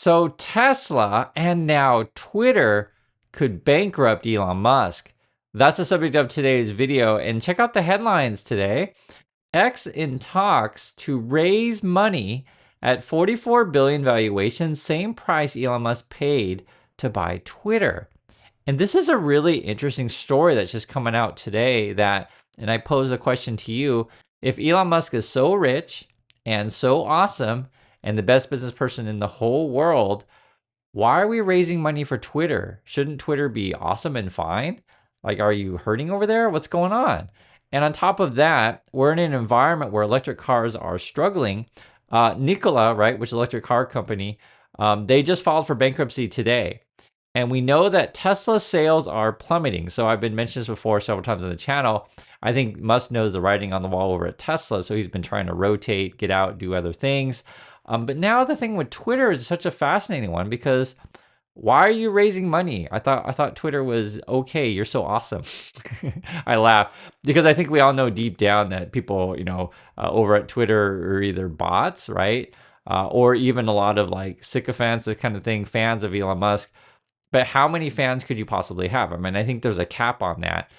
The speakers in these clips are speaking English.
So Tesla and now Twitter could bankrupt Elon Musk. That's the subject of today's video. And check out the headlines today. X in talks to raise money at 44 billion valuation, same price Elon Musk paid to buy Twitter. And this is a really interesting story that's just coming out today and I pose a question to you. If Elon Musk is so rich and so awesome and the best business person in the whole world, why are we raising money for Twitter? Shouldn't Twitter be awesome and fine? Like, are you hurting over there? What's going on? And on top of that, we're in an environment where electric cars are struggling. Nikola, right, which is an electric car company, they just filed for bankruptcy today. And we know that Tesla sales are plummeting. So I've been mentioning this before several times on the channel. I think Musk knows the writing on the wall over at Tesla. So he's been trying to rotate, get out, do other things. But now the thing with Twitter is such a fascinating one because why are you raising money? I thought Twitter was okay. You're so awesome. I laugh because I think we all know deep down that people, over at Twitter are either bots, right? Or even a lot of like sycophants, this kind of thing, fans of Elon Musk. But how many fans could you possibly have? I mean, I think there's a cap on that.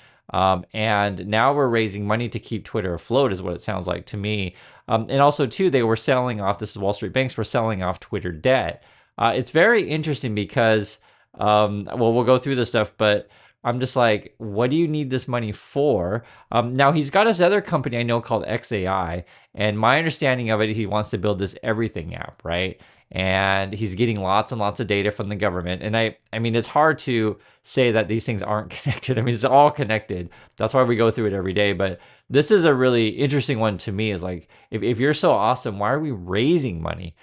And now we're raising money to keep Twitter afloat is what it sounds like to me. And also, too, they were selling off, this is Wall Street banks, were selling off Twitter debt. It's very interesting because, we'll go through this stuff, but I'm just like, what do you need this money for? Now, he's got this other company I know called XAI. And my understanding of it, he wants to build this everything app, right? And he's getting lots and lots of data from the government. And I mean, it's hard to say that these things aren't connected. I mean, it's all connected. That's why we go through it every day. But this is a really interesting one to me is like, if you're so awesome, why are we raising money?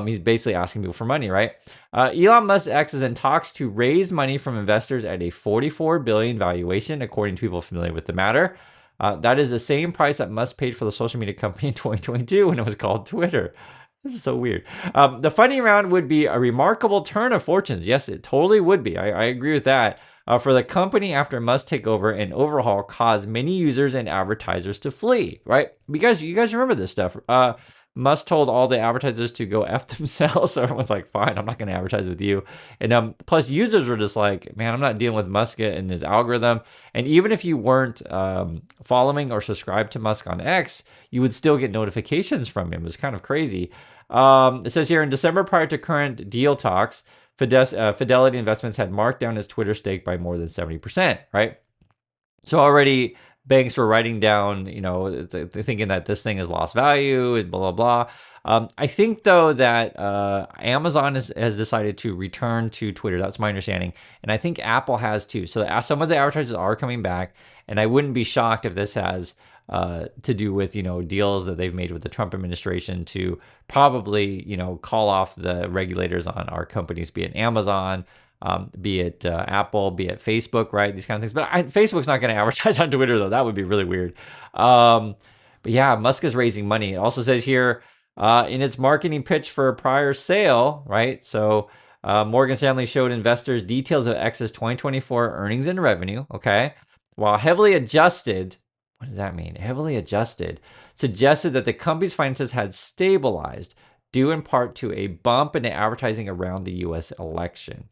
He's basically asking people for money, right? Elon Musk X is in talks to raise money from investors at a 44 billion valuation, according to people familiar with the matter. That is the same price that Musk paid for the social media company in 2022 when it was called Twitter. This is so weird. The funding round would be a remarkable turn of fortunes. Yes, it totally would be. I agree with that. For the company after Musk takeover and overhaul caused many users and advertisers to flee, right? Because you guys remember this stuff. Musk told all the advertisers to go F themselves. So everyone's like, fine, I'm not going to advertise with you. And plus users were just like, man, I'm not dealing with Musk and his algorithm. And even if you weren't following or subscribed to Musk on X, you would still get notifications from him. It's kind of crazy. It says here in December, prior to current deal talks, Fidelity Investments had marked down his Twitter stake by more than 70%, right? So already banks were writing down, they're thinking that this thing has lost value and blah, blah, blah. I think, though, that Amazon has decided to return to Twitter. That's my understanding. And I think Apple has too. So some of the advertisers are coming back. And I wouldn't be shocked if this has to do with, deals that they've made with the Trump administration to probably, call off the regulators on our companies, be it Amazon, be it Apple, be it Facebook, right? These kind of things. But Facebook's not going to advertise on Twitter, though. That would be really weird. But yeah, Musk is raising money. It also says here in its marketing pitch for a prior sale, right? So Morgan Stanley showed investors details of X's 2024 earnings and revenue, okay? While heavily adjusted, what does that mean? Heavily adjusted suggested that the company's finances had stabilized due in part to a bump in advertising around the U.S. election.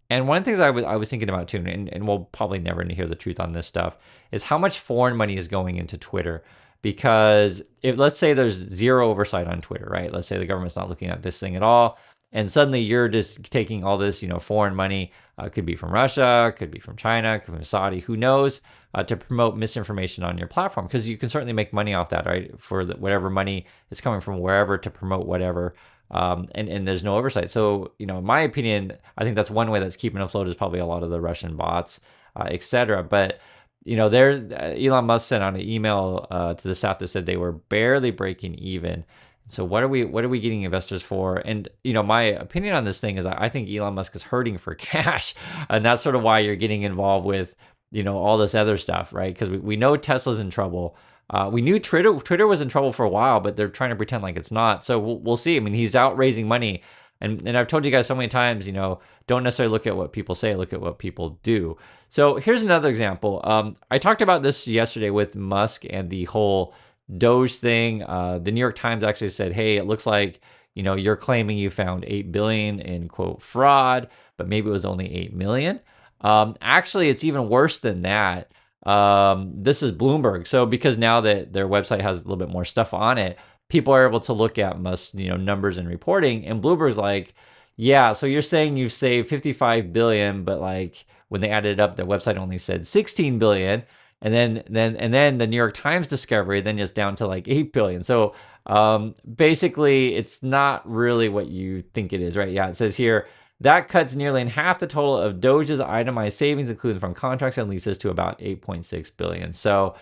And one of the things I was thinking about too, and we'll probably never hear the truth on this stuff, is how much foreign money is going into Twitter. Because if, let's say there's zero oversight on Twitter, right? Let's say the government's not looking at this thing at all, and suddenly you're just taking all this, foreign money, could be from Russia, could be from China, could be from Saudi, who knows, to promote misinformation on your platform. Because you can certainly make money off that, right? For whatever money is coming from wherever to promote whatever. And there's no oversight. So, in my opinion, I think that's one way that's keeping afloat is probably a lot of the Russian bots, et cetera. But, Elon Musk sent out an email to the staff that said they were barely breaking even. So what are we getting investors for? And, my opinion on this thing is I think Elon Musk is hurting for cash. And that's sort of why you're getting involved with, all this other stuff, right? Because we know Tesla's in trouble. We knew Twitter was in trouble for a while, but they're trying to pretend like it's not. So we'll see. I mean, he's out raising money. And I've told you guys so many times, don't necessarily look at what people say, look at what people do. So here's another example. I talked about this yesterday with Musk and the whole Doge thing. The New York Times actually said, hey, it looks like, you're claiming you found 8 billion in quote fraud, but maybe it was only 8 million. Actually, it's even worse than that. This is Bloomberg. So because now that their website has a little bit more stuff on it, people are able to look at Musk's, numbers and reporting. And Bloomberg's like, yeah, so you're saying you've saved 55 billion, but like when they added it up, their website only said 16 billion. And then the New York Times discovery then just down to like 8 billion. So basically, it's not really what you think it is, right? Yeah, it says here that cuts nearly in half the total of Doge's itemized savings, including from contracts and leases, to about 8.6 billion. So,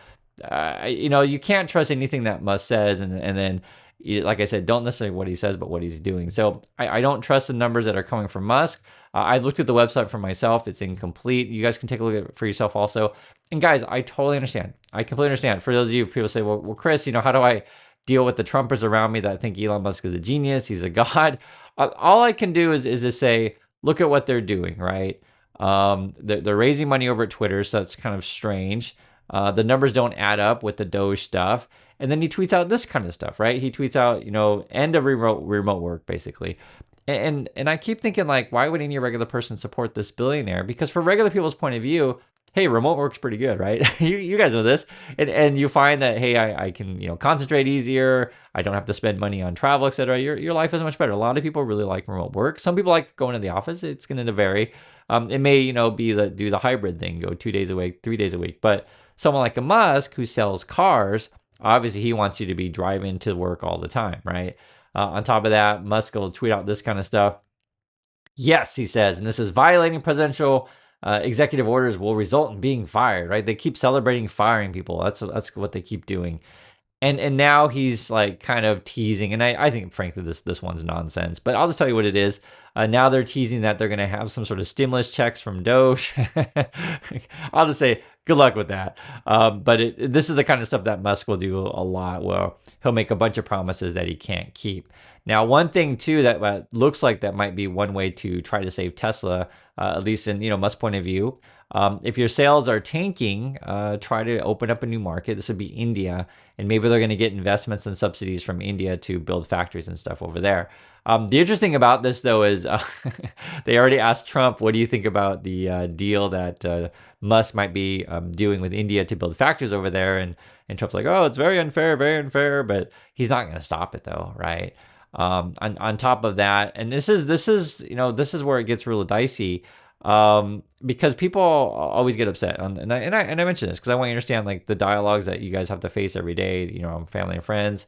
you can't trust anything that Musk says, and then, like I said, don't necessarily what he says, but what he's doing. So I don't trust the numbers that are coming from Musk. I've looked at the website for myself; it's incomplete. You guys can take a look at it for yourself also. And guys, I totally understand. I completely understand. For those of you people say, well, Chris, how do I deal with the Trumpers around me that think Elon Musk is a genius? He's a god. All I can do is just say, look at what they're doing, right? They're raising money over at Twitter, so that's kind of strange. The numbers don't add up with the Doge stuff. And then he tweets out this kind of stuff, right? He tweets out, end of remote work, basically. And I keep thinking, like, why would any regular person support this billionaire? Because for regular people's point of view, hey, remote work's pretty good, right? you guys know this. And you find that, hey, I can, concentrate easier. I don't have to spend money on travel, etc. Your life is much better. A lot of people really like remote work. Some people like going to the office. It's going to vary. It may, do the hybrid thing, go 2 days a week, 3 days a week. But someone like a Musk who sells cars, obviously he wants you to be driving to work all the time, right? On top of that, Musk will tweet out this kind of stuff. Yes, he says, and this is violating presidential executive orders will result in being fired, right? They keep celebrating firing people. That's what they keep doing. And now he's like kind of teasing, and I think frankly this one's nonsense. But I'll just tell you what it is. Now they're teasing that they're going to have some sort of stimulus checks from Doge. I'll just say good luck with that. But this is the kind of stuff that Musk will do a lot. Well, he'll make a bunch of promises that he can't keep. Now, one thing too that looks like that might be one way to try to save Tesla, at least in Musk's point of view. If your sales are tanking, try to open up a new market. This would be India, and maybe they're going to get investments and subsidies from India to build factories and stuff over there. The interesting about this, though, is they already asked Trump, what do you think about the deal that Musk might be doing with India to build factories over there? And Trump's like, oh, it's very unfair, but he's not going to stop it, though, right? On top of that, and this is where it gets really dicey. Because people always get upset, and I mention this because I want you to understand, like, the dialogues that you guys have to face every day, family and friends,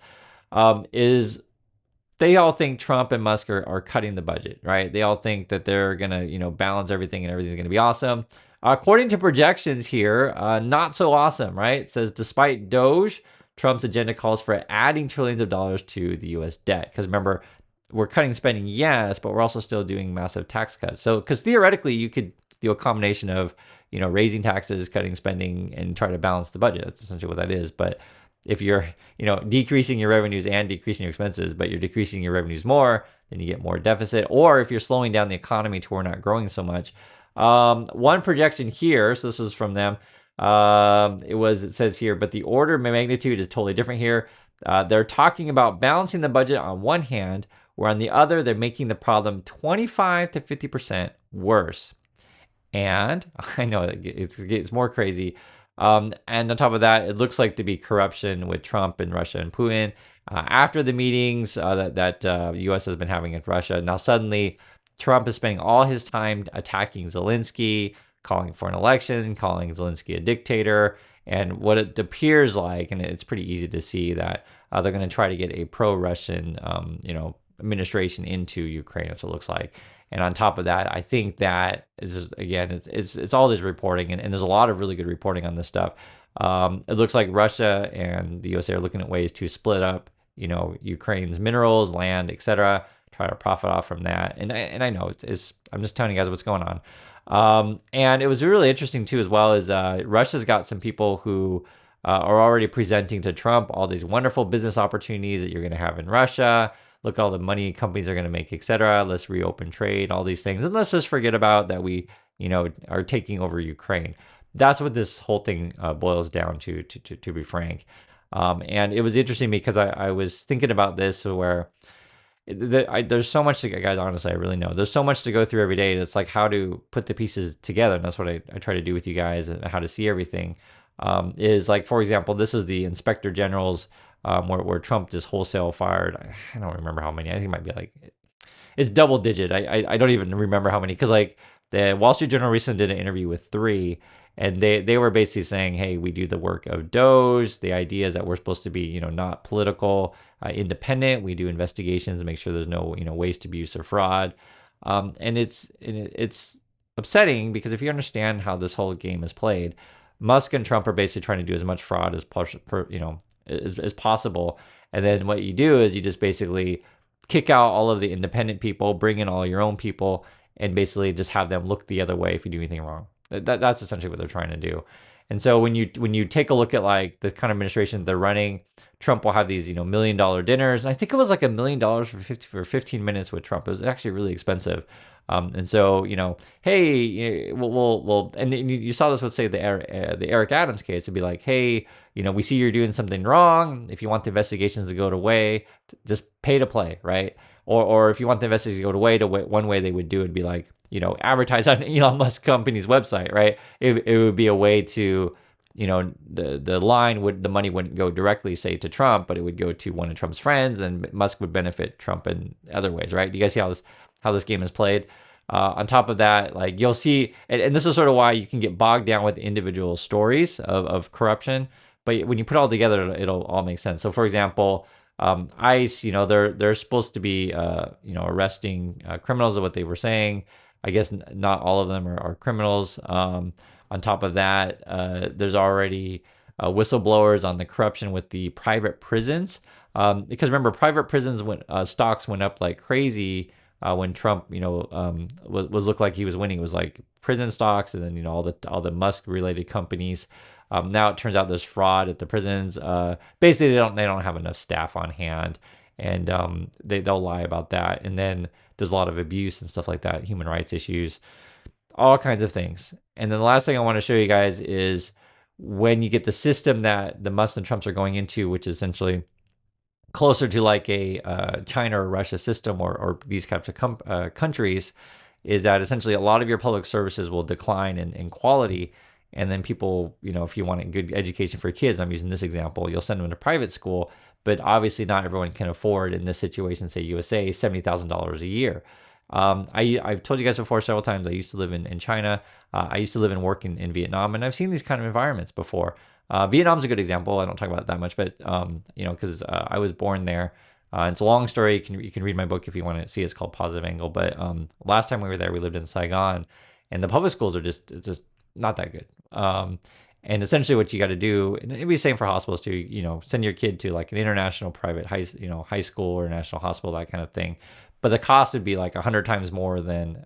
is they all think Trump and Musk are cutting the budget, right? They all think that they're gonna, balance everything and everything's gonna be awesome. According to projections here, not so awesome, right? It says despite Doge, Trump's agenda calls for adding trillions of dollars to the U.S. debt. Because remember, we're cutting spending, yes, but we're also still doing massive tax cuts. So, because theoretically, you could do a combination of, raising taxes, cutting spending, and try to balance the budget. That's essentially what that is. But if you're, decreasing your revenues and decreasing your expenses, but you're decreasing your revenues more, then you get more deficit. Or if you're slowing down the economy to where we're not growing so much. One projection here, so this was from them. It says here, but the order of magnitude is totally different here. They're talking about balancing the budget on one hand, where on the other, they're making the problem 25 to 50% worse. And I know it's more crazy. And on top of that, it looks like to be corruption with Trump and Russia and Putin. After the meetings that U.S. has been having in Russia, now suddenly Trump is spending all his time attacking Zelensky, calling for an election, calling Zelensky a dictator. And what it appears like, and it's pretty easy to see that they're going to try to get a pro-Russian, administration into Ukraine. That's what it looks like. And on top of that, I think that is, again, it's all this reporting, and there's a lot of really good reporting on this stuff. It looks like Russia and the USA are looking at ways to split up, Ukraine's minerals, land, etc., try to profit off from that. And I know I'm just telling you guys what's going on. And it was really interesting too, as well, as Russia's got some people who are already presenting to Trump all these wonderful business opportunities that you're going to have in Russia. Look at all the money companies are going to make, etc. Let's reopen trade, all these things. And let's just forget about that we, are taking over Ukraine. That's what this whole thing boils down to be frank. And it was interesting because I was thinking about this, where there's so much to, guys, honestly, I really know there's so much to go through every day. And it's like how to put the pieces together. And that's what I try to do with you guys, and how to see everything. Is like, for example, this is the inspector generals, where Trump just wholesale fired. I don't remember how many. I think it might be like, it's double digit. I don't even remember how many, because like the Wall Street Journal recently did an interview with three, and they were basically saying, hey, we do the work of Doge. The idea is that we're supposed to be, not political, independent. We do investigations and make sure there's no, waste, abuse, or fraud. And it's upsetting, because if you understand how this whole game is played, Musk and Trump are basically trying to do as much fraud as possible. And then what you do is you just basically kick out all of the independent people, bring in all your own people, and basically just have them look the other way if you do anything wrong. That's essentially what they're trying to do. And so when you take a look at like the kind of administration they're running, Trump will have these $1 million dinners, and I think it was like $1 million for 15 minutes with Trump. It was actually really expensive. And so hey, we'll and you saw this with, say, the Eric Adams case. It'd be like, hey, we see you're doing something wrong. If you want the investigations to go away, just pay to play, right? Or if you want the investigations to go away, one way they would do it would be like, advertise on Elon Musk company's website, right? It would be a way to, the money wouldn't go directly, say, to Trump, but it would go to one of Trump's friends, and Musk would benefit Trump in other ways, right? Do you guys see how this game is played? On top of that, like, you'll see, and this is sort of why you can get bogged down with individual stories of corruption, but when you put it all together, it'll all make sense. So, for example, ICE, they're supposed to be, arresting criminals, of what they were saying. I guess not all of them are criminals. On top of that, there's already whistleblowers on the corruption with the private prisons. Because remember, private prisons stocks went up like crazy when Trump, was looked like he was winning. It was like prison stocks, and then all the Musk related companies. Now it turns out there's fraud at the prisons. Basically, they don't have enough staff on hand, and they'll lie about that. And then there's a lot of abuse and stuff like that, human rights issues, all kinds of things. And then the last thing I want to show you guys is when you get the system that the Musk and Trumps are going into, which is essentially closer to like a China or Russia system, or these types of countries, is that essentially a lot of your public services will decline in quality. And then people, if you want a good education for kids, I'm using this example, you'll send them to private school, but obviously not everyone can afford, in this situation, say USA, $70,000 a year. I've told you guys before several times, I used to live in China. I used to live and work in Vietnam, and I've seen these kind of environments before. Vietnam's a good example. I don't talk about it that much, but because I was born there. It's a long story. You can read my book if you want to see it. It's called Positive Angle. But last time we were there, we lived in Saigon, and the public schools are just not that good. And essentially what you got to do, and it'd be the same for hospitals too, send your kid to like an international private high school or national hospital, that kind of thing. But the cost would be like 100 times more than,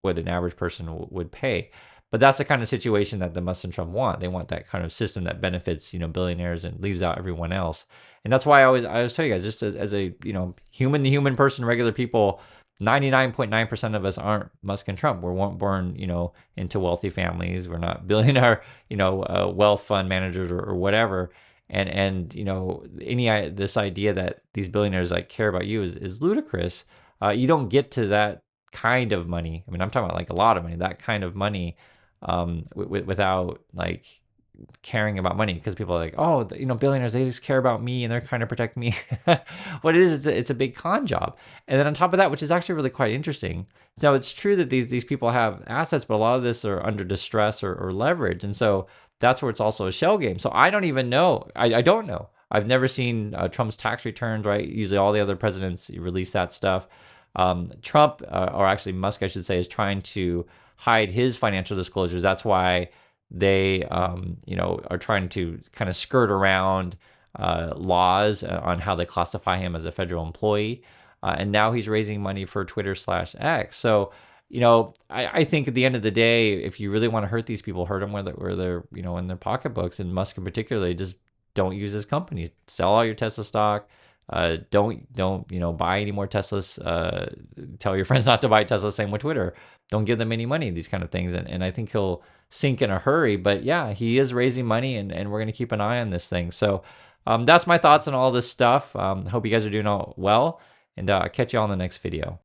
what an average person would pay. But that's the kind of situation that the Musk and Trump want. They want that kind of system that benefits, billionaires and leaves out everyone else. And that's why I always tell you guys, just as a, human to human person, regular people, 99.9% of us aren't Musk and Trump. We weren't born, into wealthy families. We're not billionaire, wealth fund managers or whatever. And this idea that these billionaires like care about you is ludicrous. You don't get to that kind of money. I mean, I'm talking about like a lot of money, that kind of money, without like caring about money, because people are like, oh, billionaires, they just care about me and they're trying to protect me. What it is, it's a big con job. And then on top of that, which is actually really quite interesting. Now, it's true that these people have assets, but a lot of this are under distress or leverage. And so that's where it's also a shell game. So I don't even know. I don't know. I've never seen Trump's tax returns, right? Usually all the other presidents release that stuff. Trump, or actually Musk, I should say, is trying to hide his financial disclosures. That's why they, are trying to kind of skirt around laws on how they classify him as a federal employee. And now he's raising money for Twitter/X. So, I think at the end of the day, if you really want to hurt these people, hurt them where they're, in their pocketbooks. And Musk in particular, just don't use his company. Sell all your Tesla stock. Don't buy any more Teslas. Tell your friends not to buy Tesla. Same with Twitter. Don't give them any money. These kind of things, and I think he'll sink in a hurry. But yeah, he is raising money, and we're going to keep an eye on this thing. So that's my thoughts on all this stuff. Hope you guys are doing all well. and catch you all in the next video.